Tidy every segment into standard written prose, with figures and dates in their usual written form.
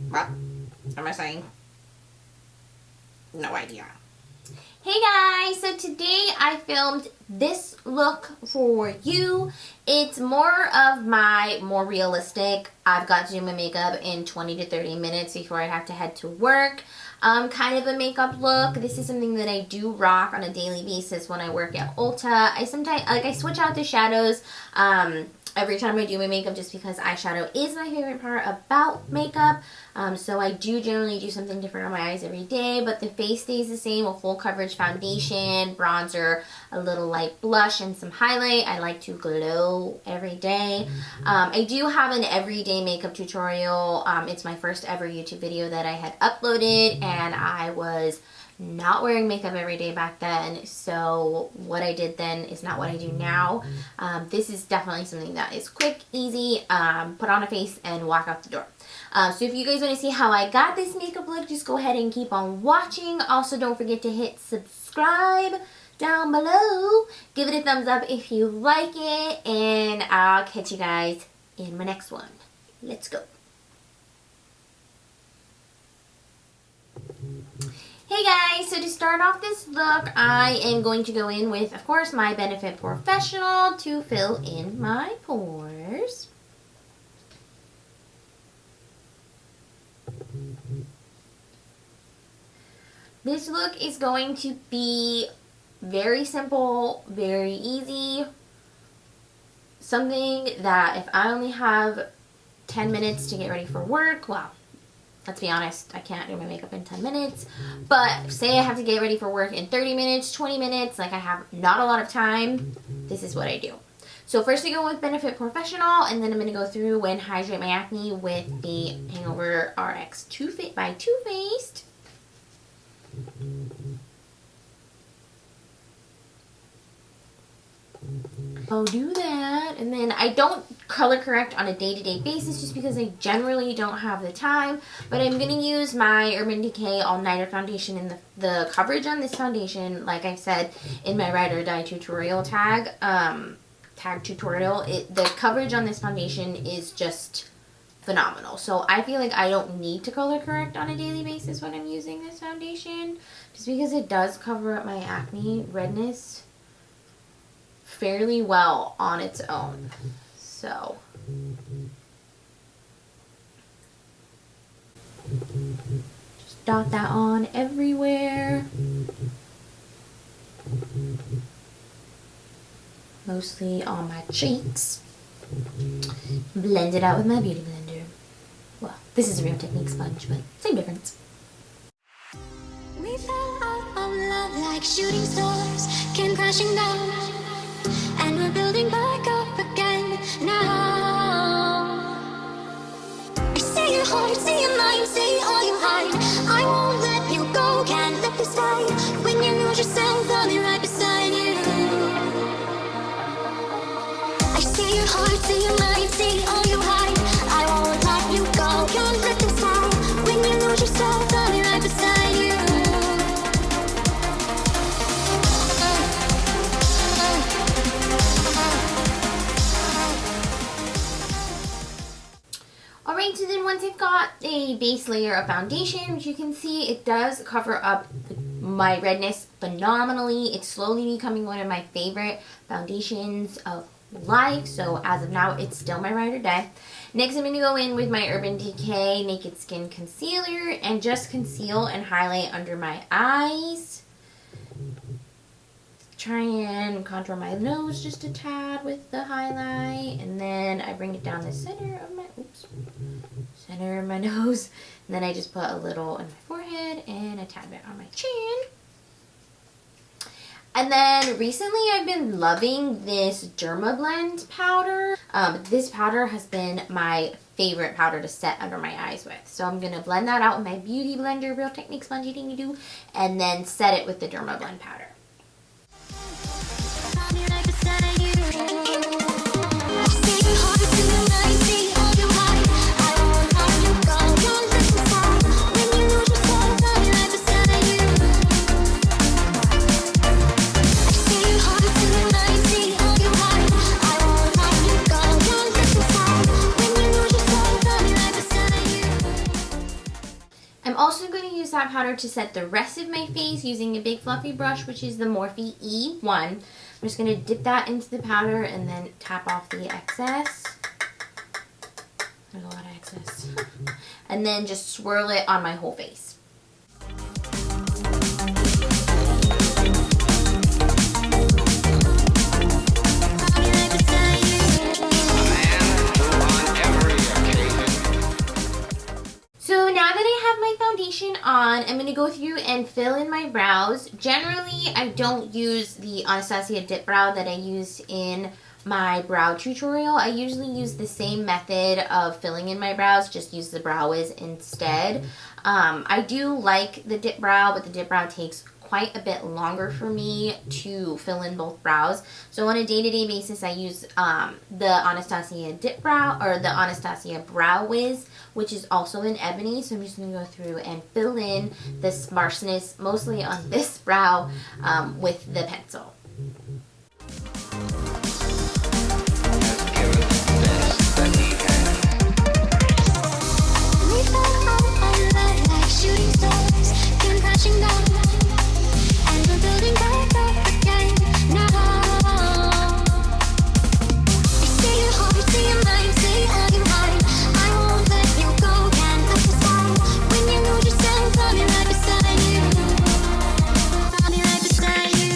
What am I saying? No idea. Hey guys, so today I filmed this look for you. It's more of my more realistic, I've got to do my makeup in 20 to 30 minutes before I have to head to work kind of a makeup look. This is something that I do rock on a daily basis when I work at Ulta. I sometimes, I switch out the shadows every time I do my makeup just because eyeshadow is my favorite part about makeup. So I do generally do something different on my eyes every day, but the face stays the same, a full coverage foundation, bronzer, a little light blush, and some highlight. I like to glow every day. I do have an everyday makeup tutorial. It's my first ever YouTube video that I had uploaded, and I was not wearing makeup every day back then, so what I did then is not what I do now. This is definitely something that is quick, easy, put on a face and walk out the door. So if you guys want to see how I got this makeup look, just go ahead and keep on watching. Also, don't forget to hit subscribe down below. Give it a thumbs up if you like it, and I'll catch you guys in my next one. Let's go. Hey guys, so to start off this look, I am going to go in with, of course, my Benefit POREfessional to fill in my pores. This look is going to be very simple, very easy. Something that if I only have 10 minutes to get ready for work, well, let's be honest, I can't do my makeup in 10 minutes, but say I have to get ready for work in 30 minutes, 20 minutes, like I have not a lot of time, this is what I do. So first I go with Benefit POREfessional, and then I'm going to go through and hydrate my acne with the HangoveRX by TooFaced. I'll do that, and then I don't color correct on a day-to-day basis just because I generally don't have the time, but I'm going to use my Urban Decay All Nighter Foundation, and the coverage on this foundation, like I said in my Ride or Die tutorial tag tutorial, the coverage on this foundation is just phenomenal. So I feel like I don't need to color correct on a daily basis when I'm using this foundation, just because it does cover up my acne redness fairly well on its own. So just dot that on everywhere, mostly on my cheeks. Blend it out with my beauty blender. Well, this is a Real Technique sponge, but same difference. We fell out of love like shooting stars came crashing down, and we're building back up again now. I see your heart, see your mind, see all you hide. I won't let you go, can't let this die. When you lose yourself, I'll be right beside you. I see your heart, see your mind, see all you hide. I won't let you go, can't let this die. When you lose yourself, I'll be right beside you. Alright, so then once I've got a base layer of foundation, which you can see, it does cover up my redness phenomenally. It's slowly becoming one of my favorite foundations of life. So as of now, it's still my Ride or Die. Next, I'm going to go in with my Urban Decay Naked Skin Concealer and just conceal and highlight under my eyes. Try and contour my nose just a tad with the highlight, and then I bring it down the center of my nose, and then I just put a little in my forehead and a tad bit on my chin. And then recently I've been loving this DermaBlend powder. This powder has been my favorite powder to set under my eyes with. So I'm going to blend that out with my beauty blender, Real Technique spongy thingy do, and then set it with the DermaBlend powder. I'm also going to use that powder to set the rest of my face using a big fluffy brush, which is the Morphe E1. I'm just going to dip that into the powder and then tap off the excess. There's a lot of excess. And then just swirl it on my whole face. So now that I have my foundation on, I'm going to go through and fill in my brows. Generally, I don't use the Anastasia dip brow that I used in my brow tutorial. I usually use the same method of filling in my brows, just use the Brow Wiz instead. I do like the dip brow, but the dip brow takes quite a bit longer for me to fill in both brows. So on a day-to-day basis, I use the Anastasia dip brow, or the Anastasia Brow Wiz, which is also in ebony. So I'm just going to go through and fill in the sparseness, mostly on this brow, with the pencil. We fell out of love like shooting stars, came crashing down, and we're building back up again now. Say your heart, say your mind, say all you want. I won't let you go, can't touch the sky. When you lose yourself, I'll be right beside you. I'll be right beside you.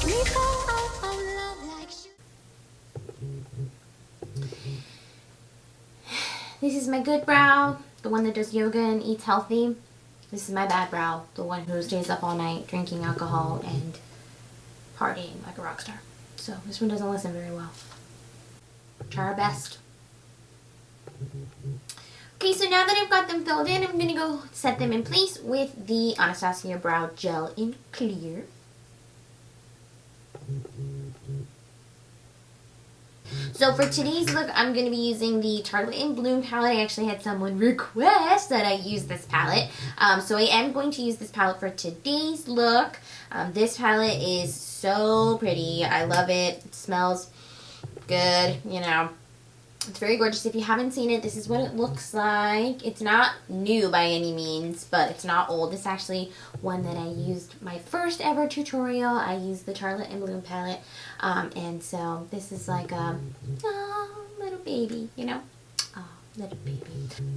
We fell out of love like This is my good brow, the one that does yoga and eats healthy. This is my bad brow, the one who stays up all night drinking alcohol and partying like a rock star. So this one doesn't listen very well. Try our best. Okay, so now that I've got them filled in, I'm going to go set them in place with the Anastasia Brow Gel in Clear. So for today's look, I'm going to be using the Tartelette in Bloom palette. I actually had someone request that I use this palette. So I am going to use this palette for today's look. This palette is so pretty. I love it. It smells good, you know. It's very gorgeous. If you haven't seen it, this is what it looks like. It's not new by any means, but it's not old. This is actually one that I used my first ever tutorial. I used the Tartelette in Bloom palette. And so this is like a little baby, you know? Oh, little baby.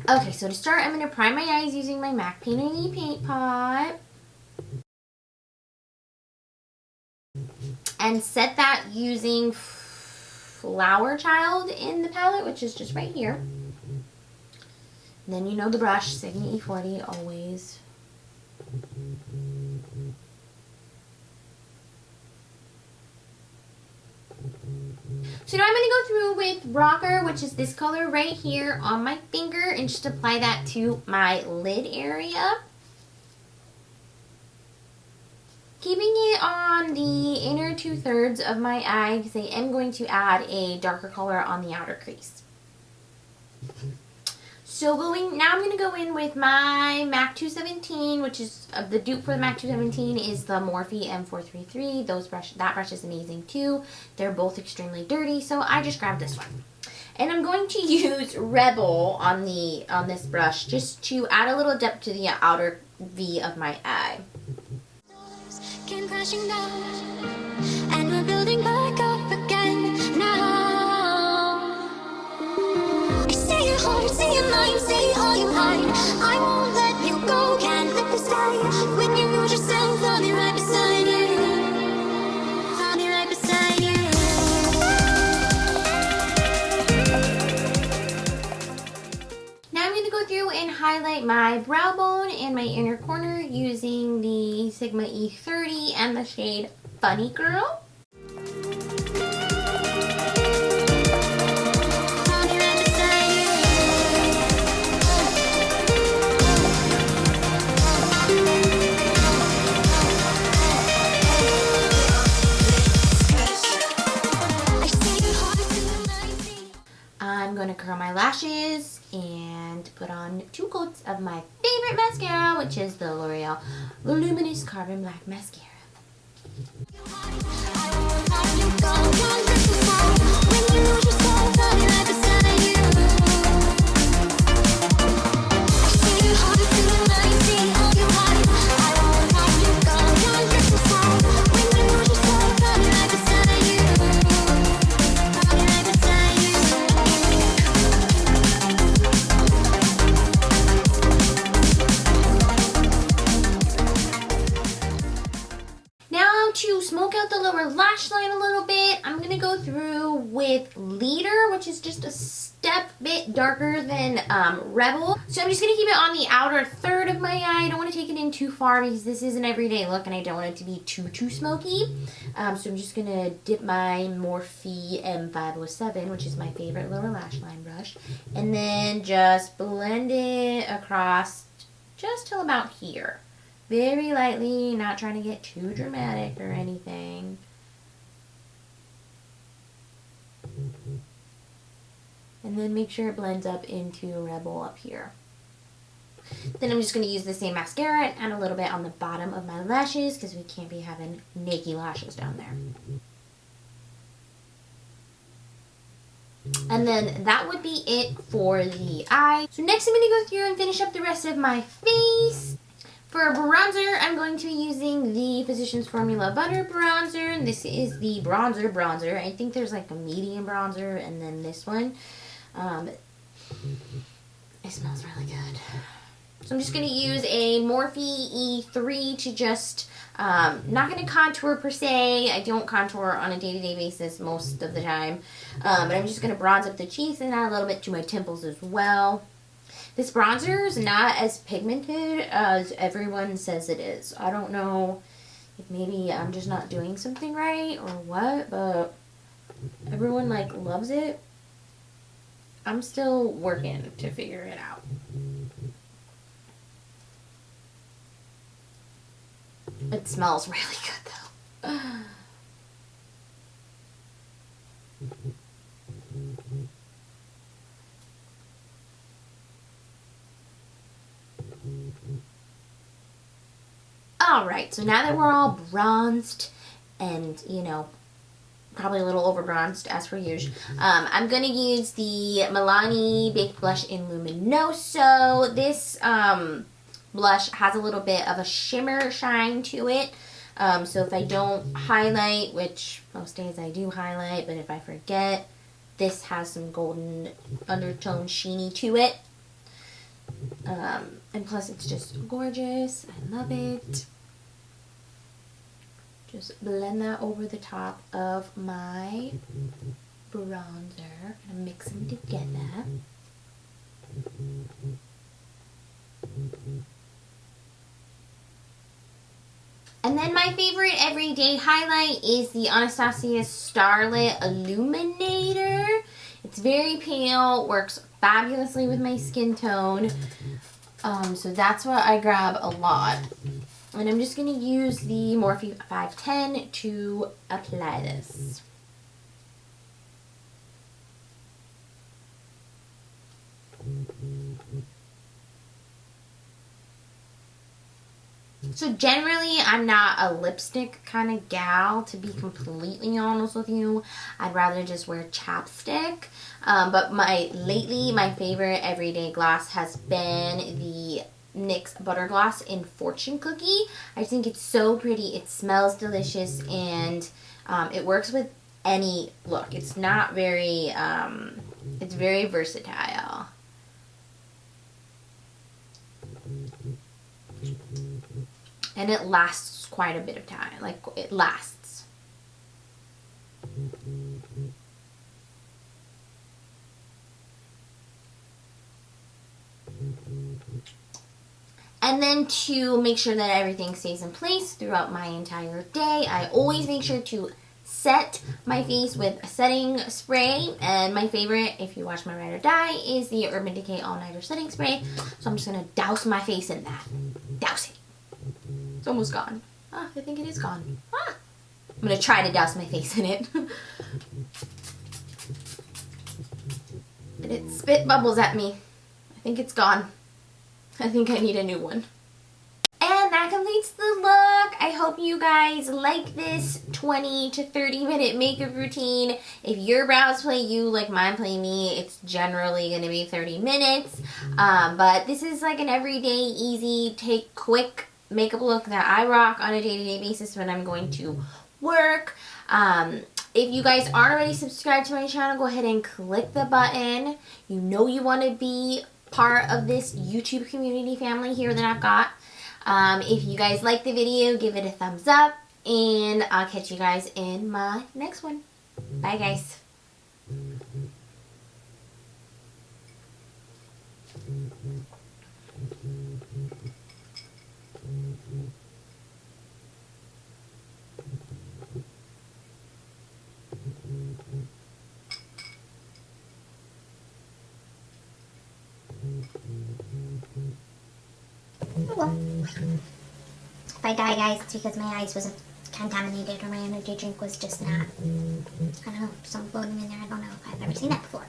Okay, so to start, I'm going to prime my eyes using my MAC Painterly Paint Pot. And set that using Flower Child in the palette, which is just right here. And then you know the brush, Sigma E40, always. So now I'm going to go through with Rocker, which is this color right here on my finger, and just apply that to my lid area. Keeping it on the inner 2/3 of my eye, because I am going to add a darker color on the outer crease. So now I'm going to go in with my MAC 217, which is the dupe for the MAC 217 is the Morphe M433. That brush is amazing too. They're both extremely dirty, so I just grabbed this one. And I'm going to use Rebel on this brush just to add a little depth to the outer V of my eye. came crashing down, and we're building back up again now. Say your heart, say your mind, say all you hide. I won't let you go, can't let this die. When you lose yourself, I'll be right beside you. I'll be right beside you. Now I'm going to go through and highlight my brow bone and my inner corner using the Sigma E30 and the shade Funny Girl. I say your curl my lashes and put on 2 coats of my favorite mascara, which is the L'Oreal Voluminous Carbon Black Mascara. To smoke out the lower lash line a little bit, I'm going to go through with Leader, which is just a step bit darker than Rebel. So I'm just going to keep it on the outer third of my eye. I don't want to take it in too far because this is an everyday look and I don't want it to be too smoky. So I'm just going to dip my Morphe M507, which is my favorite lower lash line brush, and then just blend it across just till about here. Very lightly, not trying to get too dramatic or anything. And then make sure it blends up into Rebel up here. Then I'm just going to use the same mascara and add a little bit on the bottom of my lashes because we can't be having naked lashes down there. And then that would be it for the eye. So next I'm going to go through and finish up the rest of my face. For bronzer, I'm going to be using the Physicians Formula Butter Bronzer. And this is the bronzer. I think there's like a medium bronzer and then this one. It smells really good. So I'm just going to use a Morphe E3 to just, not going to contour per se. I don't contour on a day-to-day basis most of the time. But I'm just going to bronze up the cheeks and add a little bit to my temples as well. This bronzer is not as pigmented as everyone says it is. I don't know if maybe I'm just not doing something right or what, but everyone like loves it. I'm still working to figure it out. It smells really good though. Alright, so now that we're all bronzed and, you know, probably a little over bronzed as per usual, I'm going to use the Milani Baked Blush in Luminoso. This blush has a little bit of a shimmer shine to it. So if I don't highlight, which most days I do highlight, but if I forget, this has some golden undertone sheeny to it. And plus it's just gorgeous. I love it. Just blend that over the top of my bronzer and mix them together. And then my favorite everyday highlight is the Anastasia Starlight Illuminator. It's very pale, works fabulously with my skin tone. So that's what I grab a lot. And I'm just going to use the Morphe 510 to apply this. So generally, I'm not a lipstick kind of gal, to be completely honest with you. I'd rather just wear chapstick. But lately, my favorite everyday gloss has been the NYX Butter Gloss in Fortune Cookie. I think it's so pretty. It smells delicious, and it works with any look. It's not very, it's very versatile. And it lasts quite a bit of time. Like, it lasts. And then to make sure that everything stays in place throughout my entire day, I always make sure to set my face with a setting spray. And my favorite, if you watch my Ride or Die, is the Urban Decay All Nighter Setting Spray. So I'm just going to douse my face in that. Douse it. It's almost gone. Ah, I think it is gone. Ah! I'm going to try to douse my face in it. And it spit bubbles at me. I think it's gone. I think I need a new one. And that completes the look. I hope you guys like this 20 to 30 minute makeup routine. If your brows play you like mine play me, it's generally going to be 30 minutes. But this is like an everyday, easy, take quick makeup look that I rock on a day-to-day basis when I'm going to work. If you guys aren't already subscribed to my channel, go ahead and click the button. You know you want to be part of this YouTube community family here that I've got. If you guys like the video, give it a thumbs up, and I'll catch you guys in my next one. Bye, guys. Well, if I die, guys, it's because my ice wasn't contaminated or my energy drink was just not, I don't know, some floating in there. I don't know if I've ever seen that before.